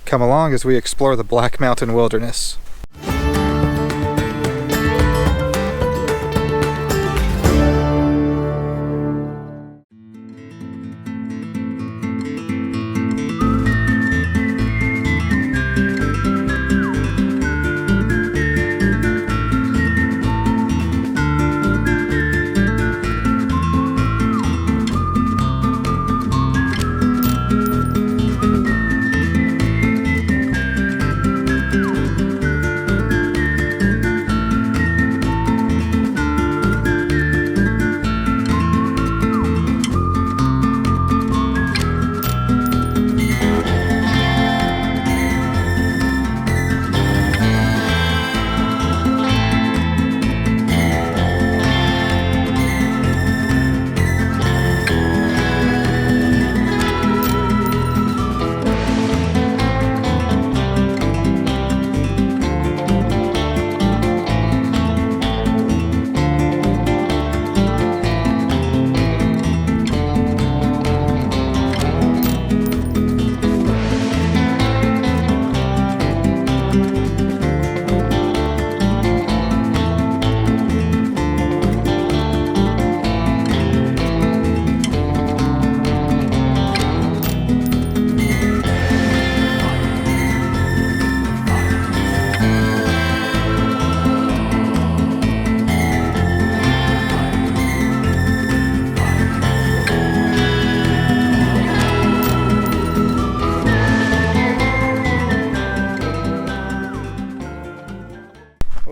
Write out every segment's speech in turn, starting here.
Come along as we explore the Black Mountain Wilderness.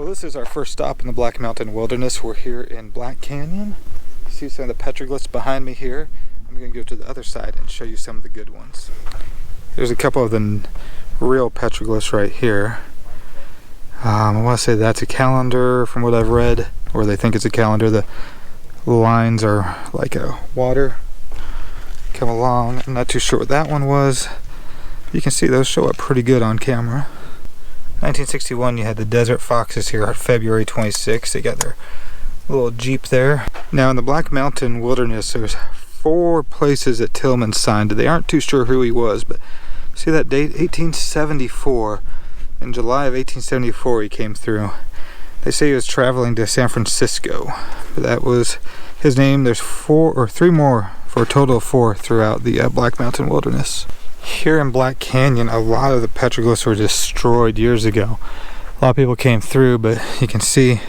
This is our first stop in the Black Mountain Wilderness. We're here in Black Canyon. You see some of the petroglyphs behind me here. I'm going to go to the other side and show you some of the good ones. There's a couple of the real petroglyphs right here. I want to say that's a calendar from what I've read, or they think it's a calendar. The lines are like a water. Come along. I'm not too sure what that one was. You can see those show up pretty good on camera. 1961, you had the desert foxes here on February 26th. They got their little jeep there. Now in the Black Mountain Wilderness, there's 4 places that Tillman signed. They aren't too sure who he was, but see that date, 1874. In July of 1874, he came through. They say he was traveling to San Francisco, but that was his name. There's 3 more, for a total of 4 throughout the Black Mountain Wilderness. Here in Black Canyon, a lot of the petroglyphs were destroyed years ago. A lot of people came through, but you can see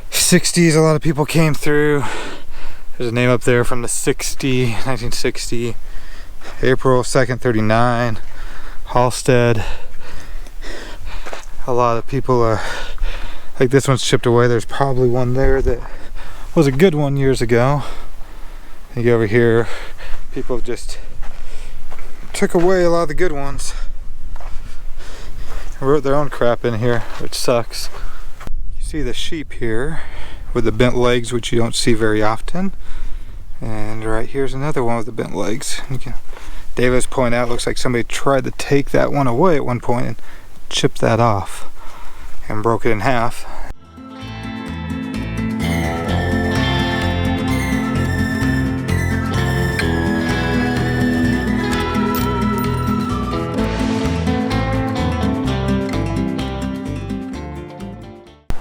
60s, a lot of people came through. There's a name up there from the 1960, April 2nd, 39, Halstead. A lot of people, like this one's chipped away. There's probably one there that was a good one years ago. You go over here, people have just took away a lot of the good ones. Wrote their own crap in here, which sucks. You see the sheep here with the bent legs, which you don't see very often. And right here's another one with the bent legs. David's pointing out, looks like somebody tried to take that one away at one point and chipped that off and broke it in half.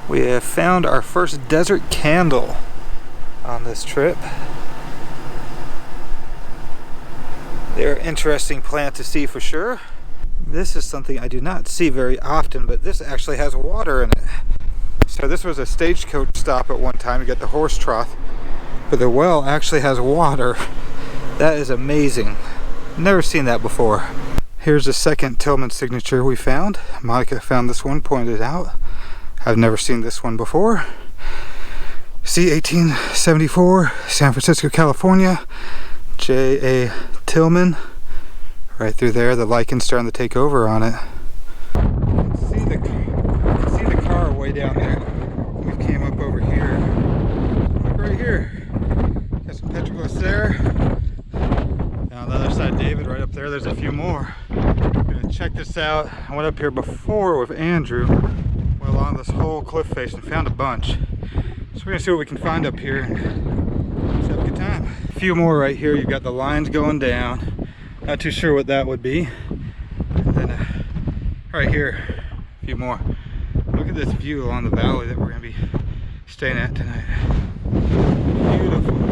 We have found our first desert candle on this trip. They're an interesting plant to see for sure. This is something I do not see very often, but this actually has water in it. So this was a stagecoach stop at one time. You got the horse trough, but the well actually has water. That is amazing. Never seen that before. Here's the second Tillman signature we found. Monica found this one, pointed out. I've never seen this one before. See, 1874, San Francisco, California. J.A. Tillman. Right through there, the lichens starting to take over on it. See the car way down there. We came up over here. Look right here. Got some petroglyphs there. And on the other side, David, right up there, there's a few more. I'm gonna check this out. I went up here before with Andrew. Went along this whole cliff face and found a bunch. So we're gonna see what we can find up here and just have a good time. A few more right here. You've got the lines going down. Not too sure what that would be. And then Right here, a few more. Look at this view along the valley that we're going to be staying at tonight. Beautiful.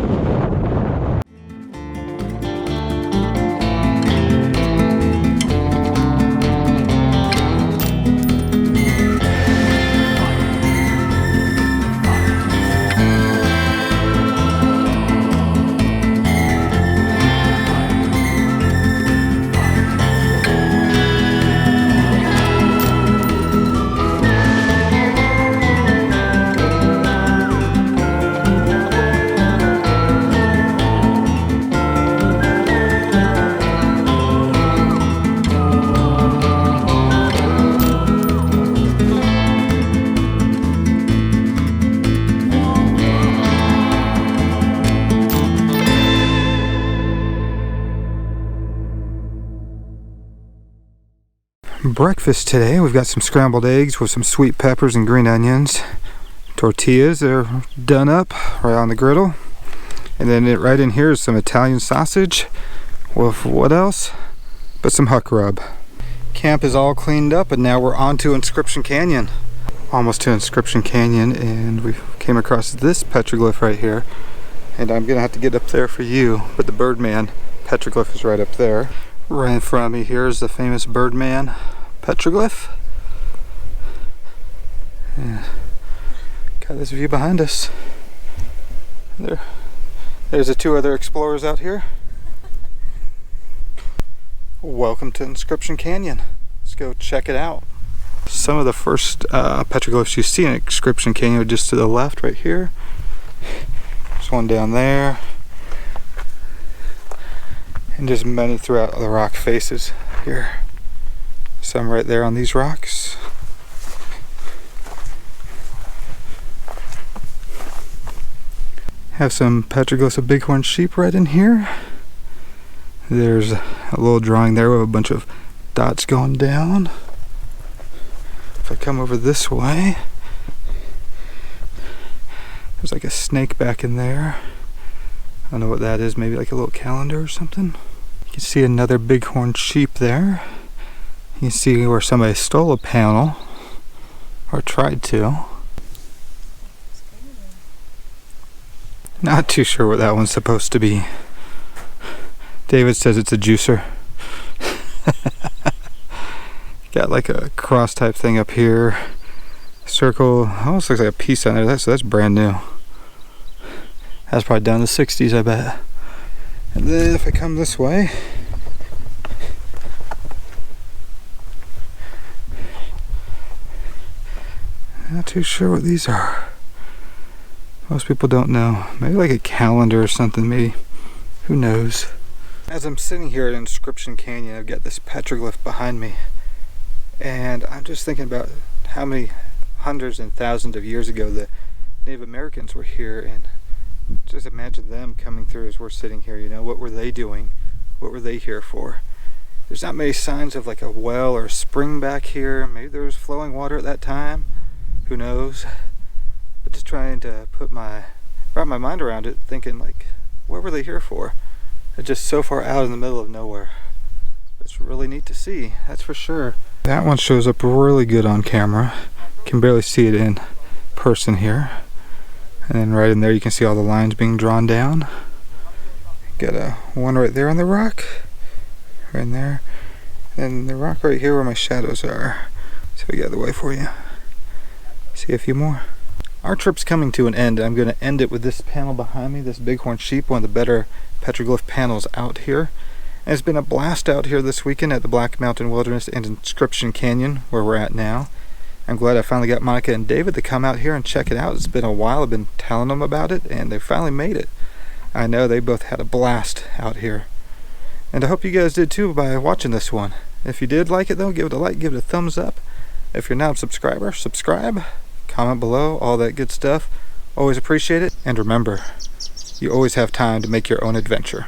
Breakfast today, we've got some scrambled eggs with some sweet peppers and green onions. Tortillas, they're done up right on the griddle. And then right in here is some Italian sausage with what else? But some Huck rub. Camp is all cleaned up and now we're on to Inscription Canyon. Almost to Inscription Canyon, and we came across this petroglyph right here. And I'm gonna have to get up there for you, but the Birdman petroglyph is right up there. Right in front of me here is the famous Birdman petroglyph. And got this view behind us. There's the two other explorers out here. Welcome to Inscription Canyon. Let's go check it out. Some of the first petroglyphs you see in Inscription Canyon are just to the left right here. There's one down there. And just many throughout the rock faces here. Some right there on these rocks. Have some petroglyphs of bighorn sheep right in here. There's a little drawing there with a bunch of dots going down. If I come over this way, there's like a snake back in there. I don't know what that is, maybe like a little calendar or something. You can see another bighorn sheep there. You can see where somebody stole a panel, or tried to. Not too sure what that one's supposed to be. David says it's a juicer. Got like a cross type thing up here. Circle, almost looks like a piece on there. That's brand new. That's probably done in the 60s, I bet. And then if I come this way, not too sure what these are. Most people don't know. Maybe like a calendar or something, maybe. Who knows? As I'm sitting here at Inscription Canyon, I've got this petroglyph behind me. And I'm just thinking about how many hundreds and thousands of years ago the Native Americans were here, and just imagine them coming through as we're sitting here, you know, what were they doing? What were they here for? There's not many signs of like a well or a spring back here. Maybe there was flowing water at that time. Who knows? But just trying to wrap my mind around it, thinking like, what were they here for? They're just so far out in the middle of nowhere. It's really neat to see, that's for sure. That one shows up really good on camera. Can barely see it in person here. And then right in there you can see all the lines being drawn down. Got one right there on the rock. Right in there. And the rock right here where my shadows are. So we got the way for you. See a few more. Our trip's coming to an end. I'm going to end it with this panel behind me, this bighorn sheep, one of the better petroglyph panels out here. And it's been a blast out here this weekend at the Black Mountain Wilderness and Inscription Canyon, where we're at now. I'm glad I finally got Monica and David to come out here and check it out. It's been a while. I've been telling them about it, and they finally made it. I know they both had a blast out here. And I hope you guys did too by watching this one. If you did like it though, give it a like, give it a thumbs up. If you're not a subscriber, subscribe. Comment below, all that good stuff. Always appreciate it. And remember, you always have time to make your own adventure.